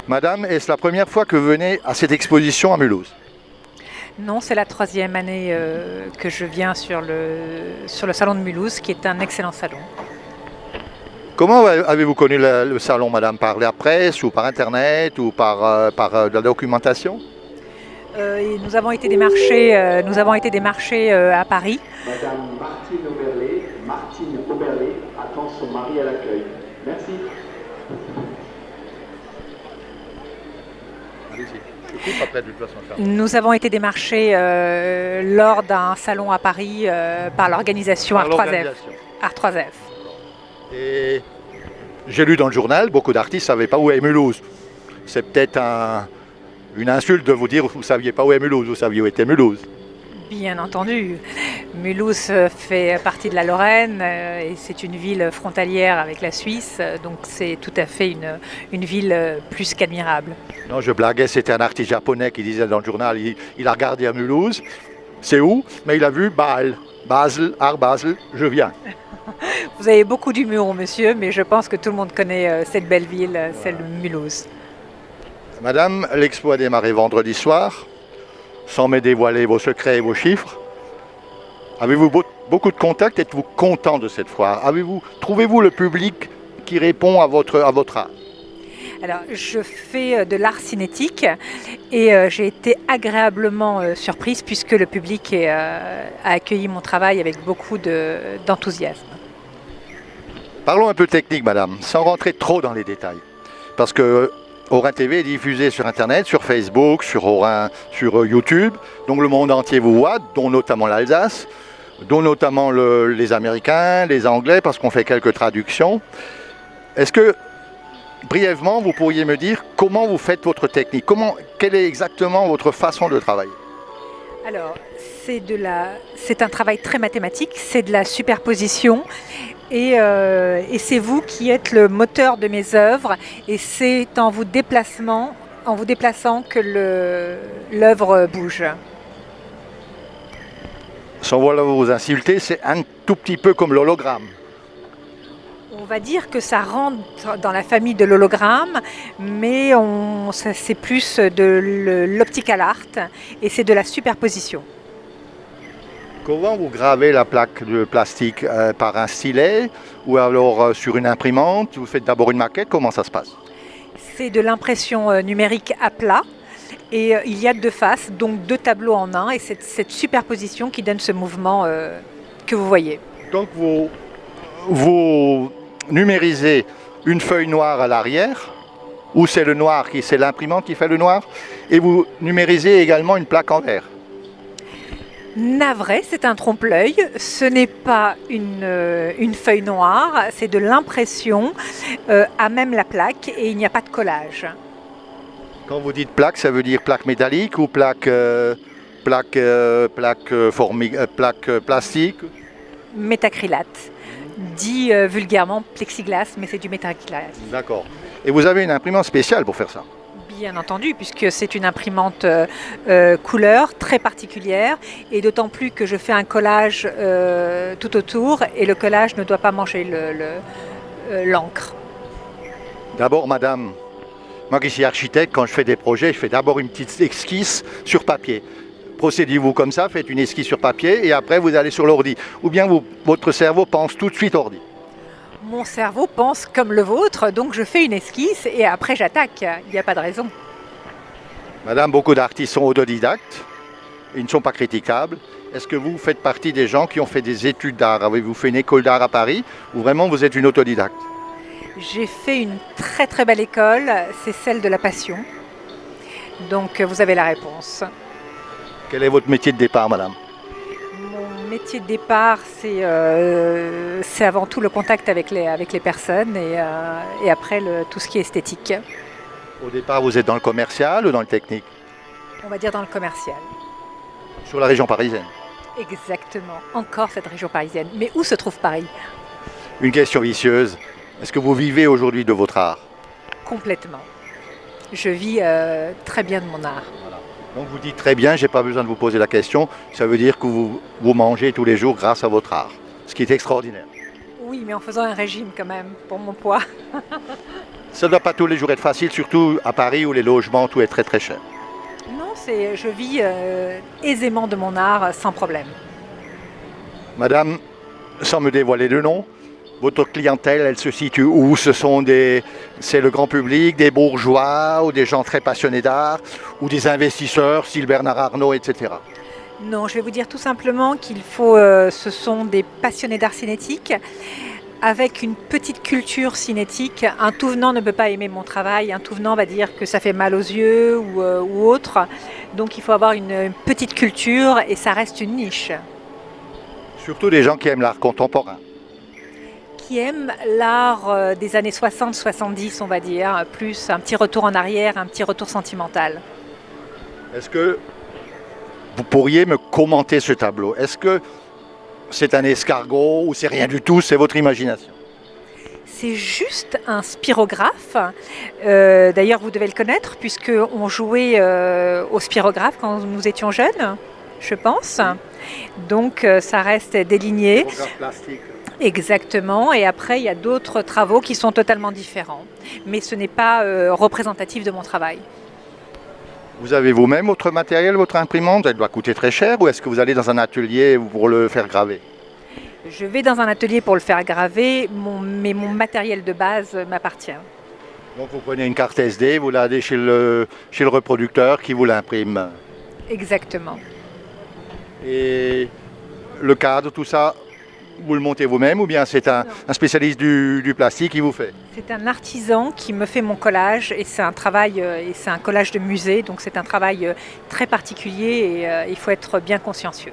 Madame, est-ce la première fois que vous venez à cette exposition à Mulhouse? Non, c'est la troisième année que je viens sur le salon de Mulhouse, qui est un excellent salon. Comment avez-vous connu le salon, madame? Par la presse ou par Internet ou par de la documentation? Et nous avons été démarchés à Paris. Madame Martine Oberlé attend son mari à l'accueil. Merci. Allez-y. Je coupe après de toute façon. Nous avons été démarchés lors d'un salon à Paris par l'organisation Par Art 3F. l'organisation. Art 3F. Et j'ai lu dans le journal, beaucoup d'artistes ne savaient pas où est Mulhouse. C'est peut-être une insulte de vous dire que vous ne saviez pas où est Mulhouse, vous saviez où était Mulhouse. Bien entendu. Mulhouse fait partie de la Lorraine et c'est une ville frontalière avec la Suisse, donc c'est tout à fait une ville plus qu'admirable. Non, je blaguais, c'était un artiste japonais qui disait dans le journal, il a regardé à Mulhouse, c'est où? Mais il a vu Bâle, Basel, Art Basel, je viens. Vous avez beaucoup d'humour, monsieur, mais je pense que tout le monde connaît cette belle ville, celle de Mulhouse. Madame, l'expo a démarré vendredi soir, sans me dévoiler vos secrets et vos chiffres. Avez-vous beaucoup de contacts? Êtes-vous content de cette foire? Trouvez-vous le public qui répond à votre art? Alors, je fais de l'art cinétique et j'ai été agréablement surprise puisque le public a accueilli mon travail avec beaucoup d'enthousiasme. Parlons un peu technique, madame, sans rentrer trop dans les détails. Parce que Orin TV est diffusé sur Internet, sur Facebook, sur YouTube. Donc le monde entier vous voit, dont notamment l'Alsace, dont notamment les Américains, les Anglais, parce qu'on fait quelques traductions. Est-ce que, brièvement, vous pourriez me dire comment vous faites votre technique? Quelle est exactement votre façon de travailler? Alors, c'est un travail très mathématique, c'est de la superposition. Et c'est vous qui êtes le moteur de mes œuvres et c'est en vous déplaçant que l'œuvre bouge. Sans vouloir vous insulter, c'est un tout petit peu comme l'hologramme. On va dire que ça rentre dans la famille de l'hologramme, mais c'est plus de l'optical art et c'est de la superposition. Comment vous gravez la plaque de plastique? Par un stylet ou alors sur une imprimante? Vous faites d'abord une maquette, comment ça se passe? C'est de l'impression numérique à plat et il y a deux faces, donc deux tableaux en un et c'est cette superposition qui donne ce mouvement que vous voyez. Donc vous numérisez une feuille noire à l'arrière, ou c'est c'est l'imprimante qui fait le noir, et vous numérisez également une plaque en verre. Navré, c'est un trompe-l'œil, ce n'est pas une feuille noire, c'est de l'impression à même la plaque et il n'y a pas de collage. Quand vous dites plaque, ça veut dire plaque métallique ou plaque plastique? Métacrylate, dit vulgairement plexiglas, mais c'est du métacrylate. D'accord. Et vous avez une imprimante spéciale pour faire ça? Bien entendu, puisque c'est une imprimante couleur très particulière et d'autant plus que je fais un collage tout autour et le collage ne doit pas manger l'encre. D'abord, madame, moi qui suis architecte, quand je fais des projets, je fais d'abord une petite esquisse sur papier. Procédez-vous comme ça, faites une esquisse sur papier et après vous allez sur l'ordi. Ou bien votre cerveau pense tout de suite ordi. Mon cerveau pense comme le vôtre, donc je fais une esquisse et après j'attaque. Il n'y a pas de raison. Madame, beaucoup d'artistes sont autodidactes. Ils ne sont pas critiquables. Est-ce que vous faites partie des gens qui ont fait des études d'art? Avez-vous fait une école d'art à Paris ou vraiment vous êtes une autodidacte? J'ai fait une très très belle école, c'est celle de la passion. Donc vous avez la réponse. Quel est votre métier de départ, madame? Mon métier de départ, c'est avant tout le contact avec les personnes et après tout ce qui est esthétique. Au départ, vous êtes dans le commercial ou dans le technique? On va dire dans le commercial. Sur la région parisienne? Exactement, encore cette région parisienne. Mais où se trouve Paris? Une question vicieuse. Est-ce que vous vivez aujourd'hui de votre art? Complètement. Je vis très bien de mon art. Voilà. Donc vous dites très bien, je n'ai pas besoin de vous poser la question, ça veut dire que vous mangez tous les jours grâce à votre art, ce qui est extraordinaire. Oui, mais en faisant un régime quand même, pour mon poids. Ça ne doit pas tous les jours être facile, surtout à Paris où les logements, tout est très très cher. Non, je vis aisément de mon art sans problème. Madame, sans me dévoiler de nom, votre clientèle, elle se situe où? C'est le grand public, des bourgeois ou des gens très passionnés d'art ou des investisseurs, style Bernard Arnault, etc. Non, je vais vous dire tout simplement ce sont des passionnés d'art cinétique avec une petite culture cinétique. Un tout venant ne peut pas aimer mon travail, un tout venant va dire que ça fait mal aux yeux ou autre. Donc il faut avoir une petite culture et ça reste une niche. Surtout des gens qui aiment l'art contemporain. Qui aiment l'art des années 60-70, on va dire, plus un petit retour en arrière, un petit retour sentimental. Est-ce que vous pourriez me commenter ce tableau? Est-ce que c'est un escargot ou c'est rien du tout, c'est votre imagination? C'est juste un spirographe. D'ailleurs, vous devez le connaître puisqu'on jouait au spirographe quand nous étions jeunes, je pense. Donc, ça reste déligné. Spirographe plastique. Exactement. Et après, il y a d'autres travaux qui sont totalement différents. Mais ce n'est pas représentatif de mon travail. Vous avez vous-même votre matériel, votre imprimante? Elle doit coûter très cher ou est-ce que vous allez dans un atelier pour le faire graver? Je vais dans un atelier pour le faire graver, mais mon matériel de base m'appartient. Donc vous prenez une carte SD, vous l'avez chez le reproducteur qui vous l'imprime. Exactement. Et le cadre, tout ça, vous le montez vous-même ou bien c'est un spécialiste du plastique qui vous fait? C'est un artisan qui me fait mon collage et c'est un travail, et c'est un collage de musée, donc c'est un travail très particulier et il faut être bien consciencieux.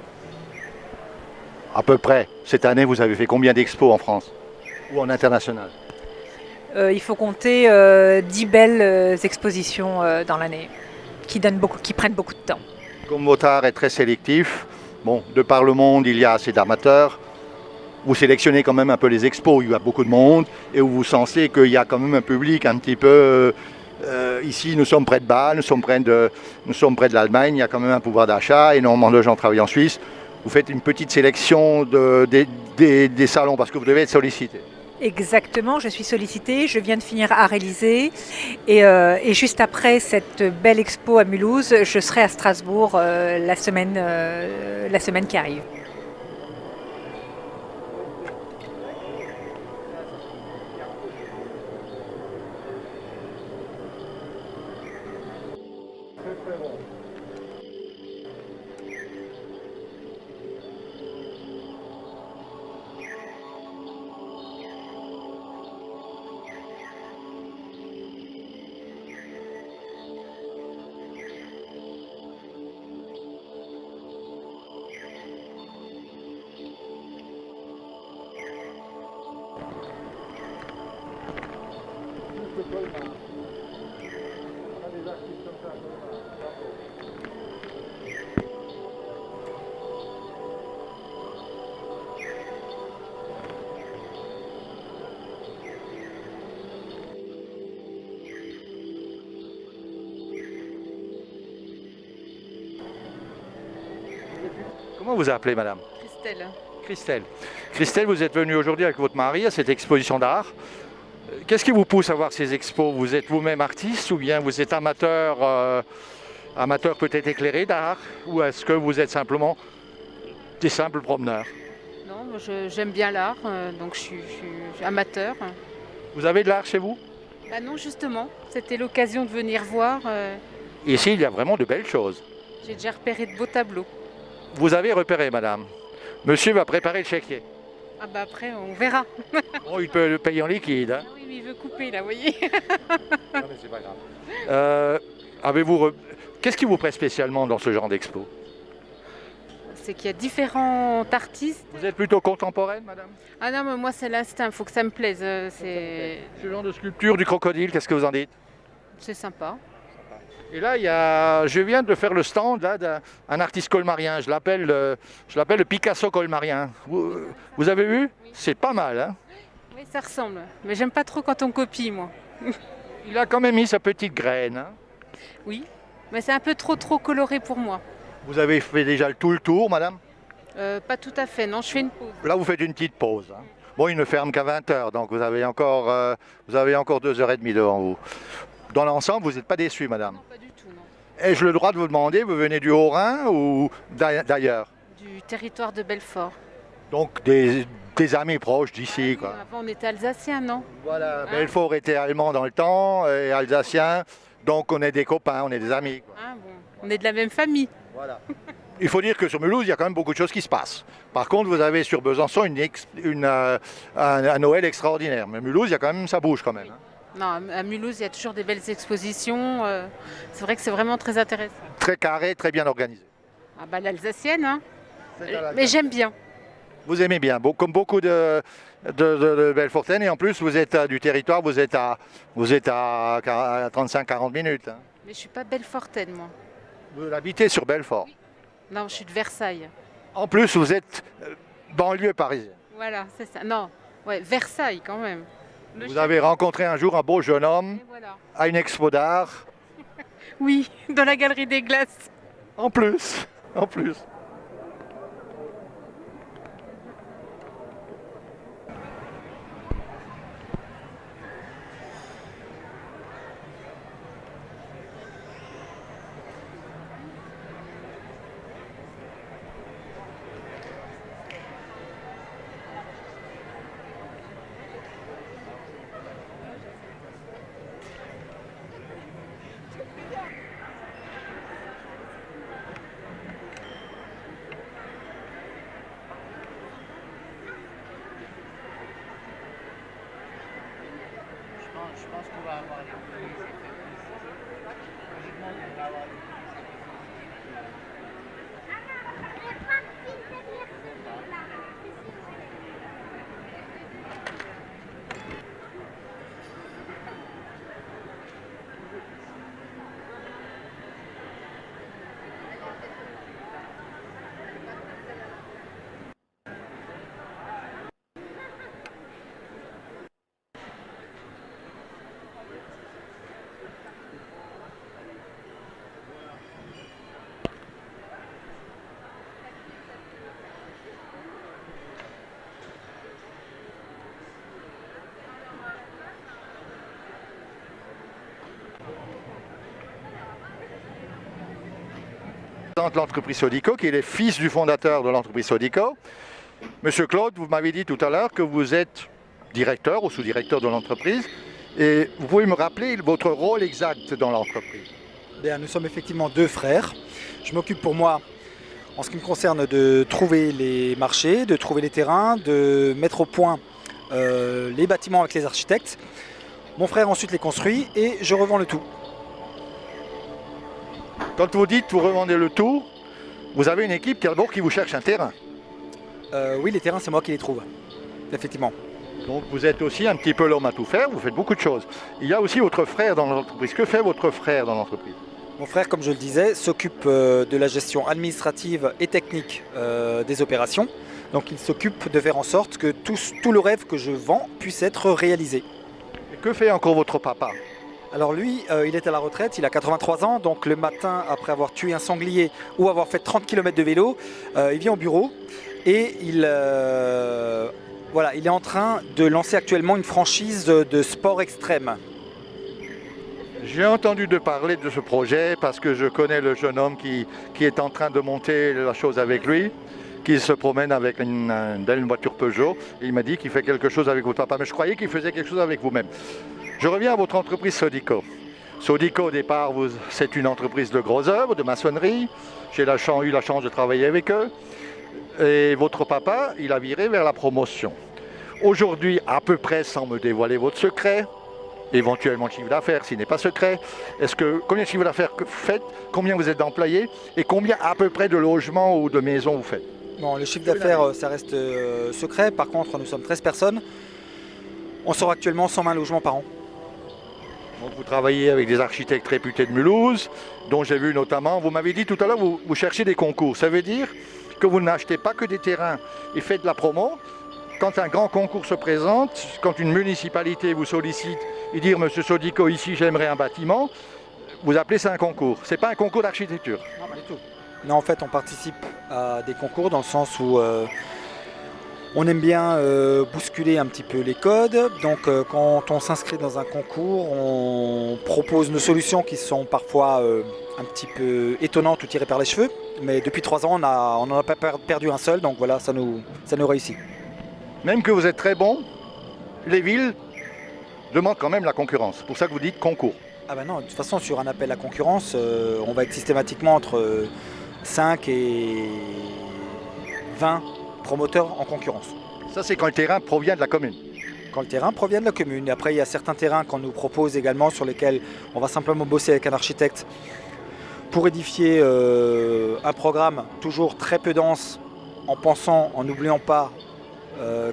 À peu près. Cette année, vous avez fait combien d'expos en France ou en international? Il faut compter 10 belles expositions dans l'année qui prennent beaucoup de temps. Comme votre art est très sélectif, bon, de par le monde, il y a assez d'amateurs. Vous sélectionnez quand même un peu les expos, il y a beaucoup de monde et vous sentez qu'il y a quand même un public un petit peu... ici, nous sommes près de Bâle, nous sommes près de l'Allemagne, il y a quand même un pouvoir d'achat, énormément de gens travaillent en Suisse. Vous faites une petite sélection des salons parce que vous devez être sollicité. Exactement, je suis sollicitée, je viens de finir Art Élysée et juste après cette belle expo à Mulhouse, je serai à Strasbourg la semaine qui arrive. Comment vous appelez, madame? Christelle. Christelle. Christelle, vous êtes venue aujourd'hui avec votre mari à cette exposition d'art. Qu'est-ce qui vous pousse à voir ces expos? Vous êtes vous-même artiste ou bien vous êtes amateur peut-être éclairé d'art? Ou est-ce que vous êtes simplement des simples promeneurs? Non, moi, j'aime bien l'art, donc je suis amateur. Vous avez de l'art chez vous? Bah non, justement, c'était l'occasion de venir voir. Ici, il y a vraiment de belles choses. J'ai déjà repéré de beaux tableaux. Vous avez repéré, madame. Monsieur va préparer le chéquier. Ah bah après, on verra. Bon, il peut le payer en liquide. Hein. Ah oui, mais il veut couper là, vous voyez. Non, mais c'est pas grave. Qu'est-ce qui vous plaît spécialement dans ce genre d'expo? C'est qu'il y a différents artistes. Vous êtes plutôt contemporaine, madame? Ah non, mais moi c'est l'instinct, il faut que ça me plaise. C'est Ce genre de sculpture du crocodile, qu'est-ce que vous en dites? sympa. Et là, je viens de faire le stand d'un artiste colmarien. Je l'appelle le Picasso colmarien. Vous avez vu? C'est pas mal. Hein? Oui, ça ressemble. Mais j'aime pas trop quand on copie, moi. Il a quand même mis sa petite graine. Hein? Oui, mais c'est un peu trop coloré pour moi. Vous avez fait déjà tout le tour, madame? Pas tout à fait, non, je fais une pause. Là, vous faites une petite pause. Hein? Bon, il ne ferme qu'à 20 heures, donc vous avez encore 2h30 devant vous. Dans l'ensemble, vous n'êtes pas déçu, madame? Non, pas du tout, non. Ai-je le droit de vous demander, vous venez du Haut-Rhin ou d'ailleurs? Du territoire de Belfort. Donc des amis proches d'ici, quoi. Avant, on était alsaciens, non? Voilà, Belfort était allemand dans le temps et alsacien, donc on est des copains, on est des amis, quoi. Ah, bon. On est de la même famille. Voilà. Il faut dire que sur Mulhouse, il y a quand même beaucoup de choses qui se passent. Par contre, vous avez sur Besançon un Noël extraordinaire. Mais Mulhouse, il y a quand même, ça bouge quand même, hein. Non, à Mulhouse, il y a toujours des belles expositions. C'est vrai que c'est vraiment très intéressant. Très carré, très bien organisé. Ah bah l'alsacienne, hein. Mais j'aime bien. Vous aimez bien, comme beaucoup de Belfortaines, et en plus vous êtes du territoire, vous êtes à 35-40 minutes, hein. Mais je suis pas belfortaine, moi. Vous habitez sur Belfort. Non, je suis de Versailles. En plus, vous êtes banlieue parisienne. Voilà, c'est ça. Non, ouais, Versailles quand même. Vous avez rencontré un jour un beau jeune homme Et voilà. à une expo d'art. Oui, dans la galerie des glaces. En plus, en plus. Je pense qu'on va avoir les prix. Logiquement, on va avoir les prix. L'entreprise Sodico, qui est le fils du fondateur de l'entreprise Sodico. Monsieur Claude, vous m'avez dit tout à l'heure que vous êtes directeur ou sous-directeur de l'entreprise. Et vous pouvez me rappeler votre rôle exact dans l'entreprise? Bien, nous sommes effectivement deux frères. Je m'occupe pour moi, en ce qui me concerne, de trouver les marchés, de trouver les terrains, de mettre au point les bâtiments avec les architectes. Mon frère ensuite les construit et je revends le tout. Quand vous dites vous revendez le tout, vous avez une équipe d'abord qui vous cherche un terrain. Oui, les terrains, c'est moi qui les trouve, effectivement. Donc vous êtes aussi un petit peu l'homme à tout faire, vous faites beaucoup de choses. Il y a aussi votre frère dans l'entreprise. Que fait votre frère dans l'entreprise? Mon frère, comme je le disais, s'occupe de la gestion administrative et technique des opérations. Donc il s'occupe de faire en sorte que tout le rêve que je vends puisse être réalisé. Et que fait encore votre papa? Alors lui, il est à la retraite, il a 83 ans, donc le matin, après avoir tué un sanglier ou avoir fait 30 km de vélo, il vient au bureau et il est en train de lancer actuellement une franchise de sport extrême. J'ai entendu parler de ce projet parce que je connais le jeune homme qui est en train de monter la chose avec lui, qui se promène avec une belle voiture Peugeot. Et il m'a dit qu'il fait quelque chose avec votre papa, mais je croyais qu'il faisait quelque chose avec vous-même. Je reviens à votre entreprise Sodico. Sodico, au départ, c'est une entreprise de gros œuvres, de maçonnerie. J'ai eu la chance de travailler avec eux. Et votre papa, il a viré vers la promotion. Aujourd'hui, à peu près, sans me dévoiler votre secret, éventuellement le chiffre d'affaires, s'il n'est pas secret, combien de chiffre d'affaires faites, combien vous êtes d'employés et combien à peu près de logements ou de maisons vous faites? Bon, le chiffre d'affaires, ça reste secret. Par contre, nous sommes 13 personnes. On sort actuellement 120 logements par an. Donc vous travaillez avec des architectes réputés de Mulhouse, dont j'ai vu notamment, vous m'avez dit tout à l'heure, vous cherchez des concours. Ça veut dire que vous n'achetez pas que des terrains et faites de la promo. Quand un grand concours se présente, quand une municipalité vous sollicite et dire Monsieur Sodico, ici j'aimerais un bâtiment, vous appelez ça un concours. C'est pas un concours d'architecture. Non, pas du tout. Non, en fait, on participe à des concours dans le sens où On aime bien bousculer un petit peu les codes. Donc quand on s'inscrit dans un concours, on propose nos solutions qui sont parfois un petit peu étonnantes ou tirées par les cheveux. Mais depuis 3 ans, on n'en a pas perdu un seul. Donc voilà, ça nous réussit. Même que vous êtes très bon, les villes demandent quand même la concurrence. C'est pour ça que vous dites concours. Ah ben non, de toute façon, sur un appel à concurrence, on va être systématiquement entre 5 et 20 promoteurs en concurrence. Ça, c'est quand le terrain provient de la commune. Quand le terrain provient de la commune. Et après, il y a certains terrains qu'on nous propose également sur lesquels on va simplement bosser avec un architecte pour édifier un programme toujours très peu dense en n'oubliant pas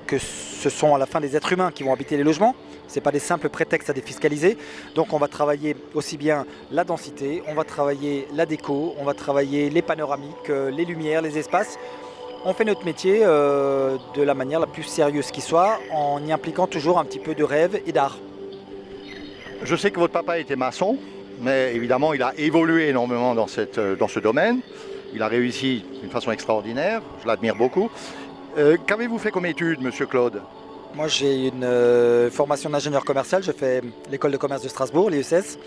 que ce sont à la fin des êtres humains qui vont habiter les logements. Ce n'est pas des simples prétextes à défiscaliser. Donc on va travailler aussi bien la densité, on va travailler la déco, on va travailler les panoramiques, les lumières, les espaces. On fait notre métier de la manière la plus sérieuse qui soit, en y impliquant toujours un petit peu de rêve et d'art. Je sais que votre papa était maçon, mais évidemment, il a évolué énormément dans ce domaine. Il a réussi d'une façon extraordinaire, je l'admire beaucoup. Qu'avez-vous fait comme études, monsieur Claude? Moi, j'ai une formation d'ingénieur commercial. J'ai fait l'école de commerce de Strasbourg, l'ESS.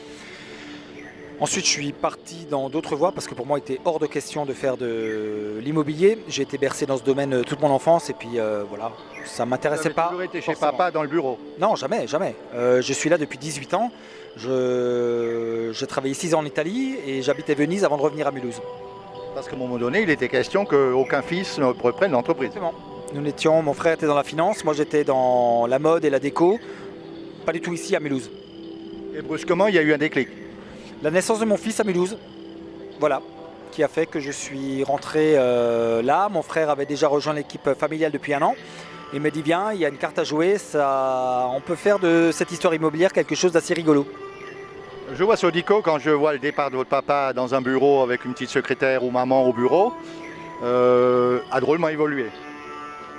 Ensuite, je suis parti dans d'autres voies parce que pour moi, il était hors de question de faire de l'immobilier. J'ai été bercé dans ce domaine toute mon enfance et puis voilà, ça ne m'intéressait pas. Vous avez toujours été chez forcément. papa dans le bureau? Non, jamais, jamais. Je suis là depuis 18 ans. J'ai travaillé 6 ans en Italie et j'habitais Venise avant de revenir à Mulhouse. Parce qu'à un moment donné, il était question qu'aucun fils ne reprenne l'entreprise. Exactement. Mon frère était dans la finance, moi j'étais dans la mode et la déco. Pas du tout ici à Mulhouse. Et brusquement, il y a eu un déclic. La naissance de mon fils à Mulhouse, voilà, qui a fait que je suis rentré là. Mon frère avait déjà rejoint l'équipe familiale depuis 1 an. Il me dit viens, il y a une carte à jouer, on peut faire de cette histoire immobilière quelque chose d'assez rigolo. Je vois Sodico, quand je vois le départ de votre papa dans un bureau avec une petite secrétaire ou maman au bureau, a drôlement évolué.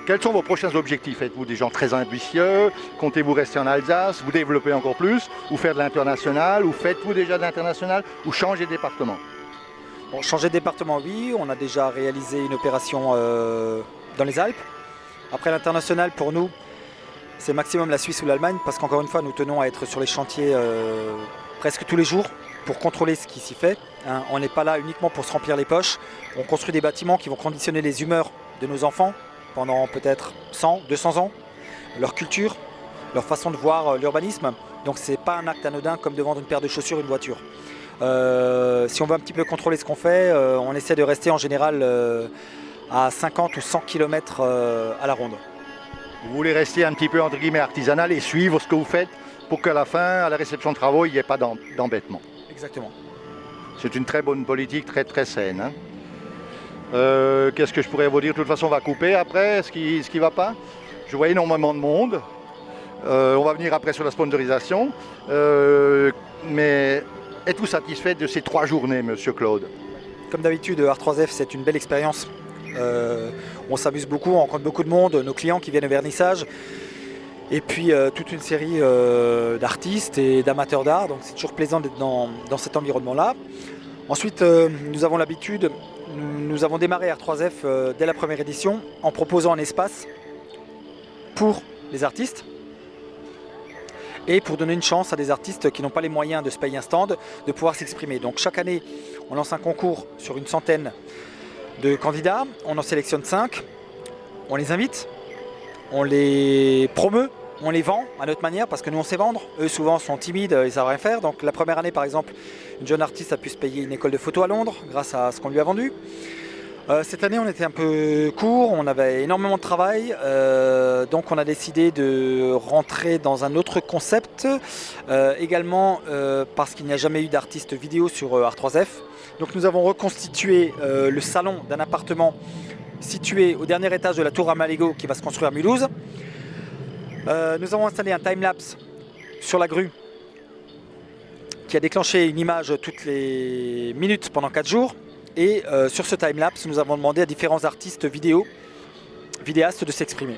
Quels sont vos prochains objectifs? Êtes-vous des gens très ambitieux? Comptez-vous rester en Alsace? Vous développer encore plus? Ou faire de l'international? Ou faites-vous déjà de l'international? Ou changer de département? Bon, changer de département, oui. On a déjà réalisé une opération dans les Alpes. Après l'international, pour nous, c'est maximum la Suisse ou l'Allemagne, parce qu'encore une fois, nous tenons à être sur les chantiers presque tous les jours pour contrôler ce qui s'y fait. Hein. On n'est pas là uniquement pour se remplir les poches. On construit des bâtiments qui vont conditionner les humeurs de nos enfants pendant peut-être 100, 200 ans, leur culture, leur façon de voir l'urbanisme. Donc c'est pas un acte anodin comme de vendre une paire de chaussures, une voiture. Si on veut un petit peu contrôler ce qu'on fait, on essaie de rester en général à 50 ou 100 km à la ronde. Vous voulez rester un petit peu entre guillemets artisanal et suivre ce que vous faites pour qu'à la fin, à la réception de travaux, il n'y ait pas d'embêtement. Exactement. C'est une très bonne politique, très très saine. Hein. Qu'est-ce que je pourrais vous dire? De toute façon, on va couper après ce qui ne va pas. Je vois énormément de monde. On va venir après sur la sponsorisation. Mais êtes-vous satisfait de ces 3 journées, monsieur Claude? Comme d'habitude, Art3F, c'est une belle expérience. On s'amuse beaucoup, on rencontre beaucoup de monde, nos clients qui viennent au vernissage. Et puis toute une série d'artistes et d'amateurs d'art. Donc c'est toujours plaisant d'être dans cet environnement-là. Ensuite, nous avons l'habitude, nous avons démarré Art3F dès la première édition en proposant un espace pour les artistes et pour donner une chance à des artistes qui n'ont pas les moyens de se payer un stand, de pouvoir s'exprimer. Donc chaque année, on lance un concours sur une centaine de candidats, on en sélectionne 5, on les invite, on les promeut, on les vend à notre manière parce que nous on sait vendre. Eux souvent sont timides, ils savent rien faire. Donc la première année par exemple, une jeune artiste a pu se payer une école de photo à Londres grâce à ce qu'on lui a vendu. Cette année on était un peu court, on avait énormément de travail, donc on a décidé de rentrer dans un autre concept, également parce qu'il n'y a jamais eu d'artiste vidéo sur Art3F. Donc nous avons reconstitué le salon d'un appartement situé au dernier étage de la tour Amalégo qui va se construire à Mulhouse. Nous avons installé un time-lapse sur la grue qui a déclenché une image toutes les minutes pendant 4 jours. Et sur ce time-lapse, nous avons demandé à différents artistes vidéastes de s'exprimer.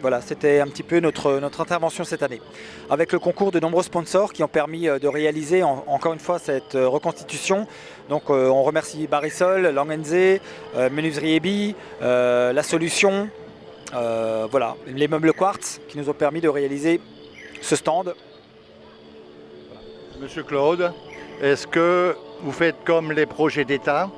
Voilà, c'était un petit peu notre intervention cette année. Avec le concours de nombreux sponsors qui ont permis de réaliser encore une fois cette reconstitution. Donc on remercie Barisol, Langenze, Menuiserie Ebi, La Solution, Voilà, les meubles quartz qui nous ont permis de réaliser ce stand. Monsieur Claude, est-ce que vous faites comme les projets d'État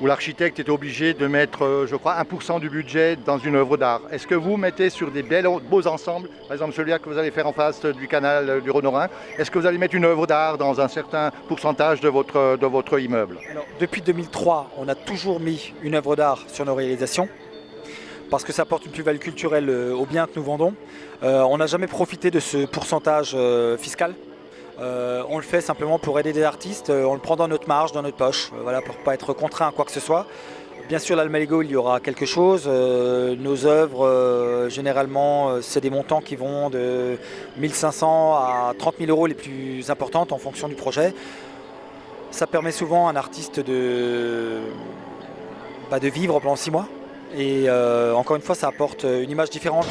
où l'architecte est obligé de mettre, je crois, 1% du budget dans une œuvre d'art? Est-ce que vous mettez sur des beaux ensembles, par exemple celui-là que vous allez faire en face du canal du Rhône-Rhin, est-ce que vous allez mettre une œuvre d'art dans un certain pourcentage de votre immeuble? Alors, depuis 2003, on a toujours mis une œuvre d'art sur nos réalisations parce que ça apporte une plus-value culturelle aux biens que nous vendons. On n'a jamais profité de ce pourcentage fiscal. On le fait simplement pour aider des artistes, on le prend dans notre marge, dans notre poche, voilà, pour ne pas être contraint à quoi que ce soit. Bien sûr, l'Almaligo, il y aura quelque chose. Nos œuvres, généralement, c'est des montants qui vont de 1500 à 30 000 euros les plus importantes en fonction du projet. Ça permet souvent à un artiste de vivre pendant 6 mois. Et encore une fois, ça apporte une image différente